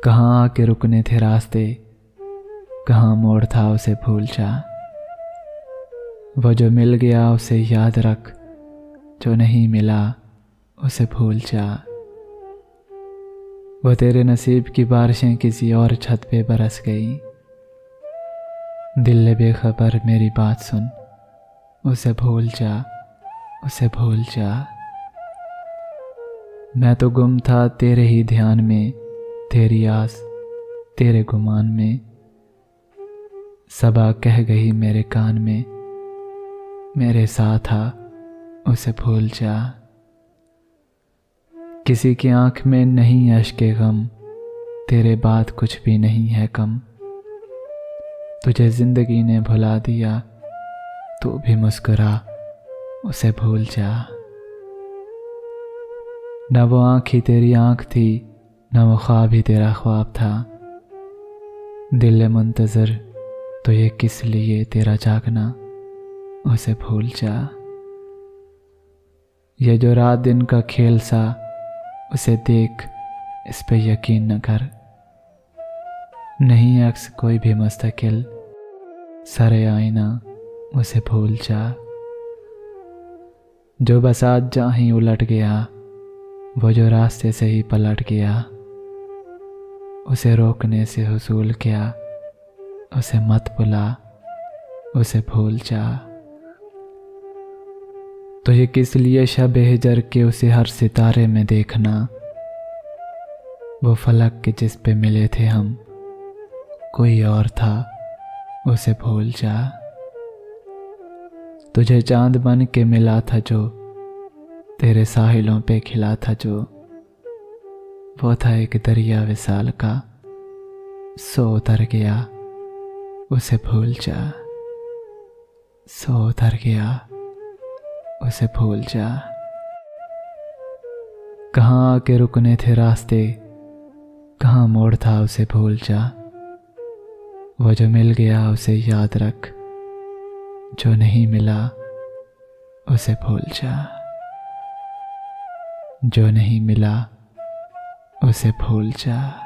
कहाँ आके रुकने थे रास्ते, कहाँ मोड़ था उसे भूल जा। वो जो मिल गया उसे याद रख, जो नहीं मिला उसे भूल जा। वो तेरे नसीब की बारिशें किसी और छत पे बरस गई। दिल ने बेखबर मेरी बात सुन, उसे भूल जा, उसे भूल जा। मैं तो गुम था तेरे ही ध्यान में, तेरी आस तेरे गुमान में। सबा कह गई मेरे कान में, मेरे साथ आ उसे भूल जा। किसी की आंख में नहीं अश्के गम, तेरे बाद कुछ भी नहीं है कम। तुझे जिंदगी ने भुला दिया, तू भी मुस्कुरा उसे भूल जा। न वो आँख ही तेरी आँख थी, न वो ख्वाब ही तेरा ख्वाब था। दिल मुंतज़र तो ये किस लिए तेरा जागना, उसे भूल जा। ये जो रात दिन का खेल सा, उसे देख इस पे यकीन न कर। नहीं अक्स कोई भी मुस्तकिल, सरे आईना उसे भूल जा। जो बस आज जा ही उलट गया, वो जो रास्ते से ही पलट गया। उसे रोकने से हुसूल क्या, उसे मत बुला उसे भूल जा। तो ये किस लिए शब हिजर के उसे हर सितारे में देखना। वो फलक के जिस पे मिले थे हम, कोई और था उसे भूल जा। तुझे चांद बन के मिला था जो, तेरे साहिलों पे खिला था जो। वो था एक दरिया विशाल का, सो उतर गया उसे भूल जा। सो उतर गया उसे भूल जा। कहाँ आके रुकने थे रास्ते, कहाँ मोड़ था उसे भूल जा। वो जो मिल गया उसे याद रख, जो नहीं मिला उसे भूल जा। जो नहीं मिला उसे भूल जा।